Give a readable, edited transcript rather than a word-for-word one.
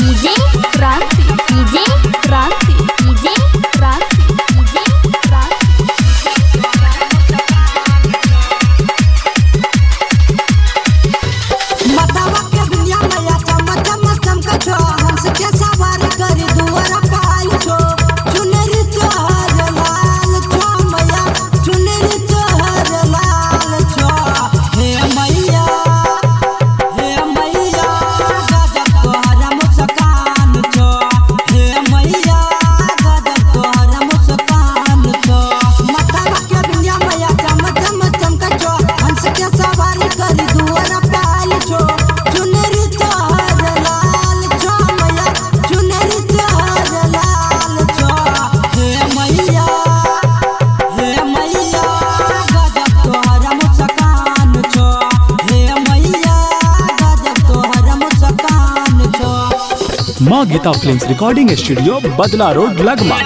DJ क्रांति, DJ क्रांति, DJ क्रांति, डीजे क्रांति। बतावा के दुनिया मैया चमका छो, हंस के सवारी करी दुआरा पाल छो। चुनरी तोहर लाल छो मैया, चुनरी तोहर लाल छो। हे मैया गजब तोहर मुस्कान छो। हे मैया गजब तोहर मुस्कान छो। बतावा के दुनिया मैया चमका छो, हंस के सवारी करी दुआरा पाल छो। चुनरी तोहर लाल छो मैया, चुनरी तोहर लाल छो। हे मैया गजब तोहर मुस्कान छो। हे मैया गजब तोहर मुस्कान छो। माँ गीता फिल्म्स रिकॉर्डिंग स्टूडियो, बदला रोड, लगमा।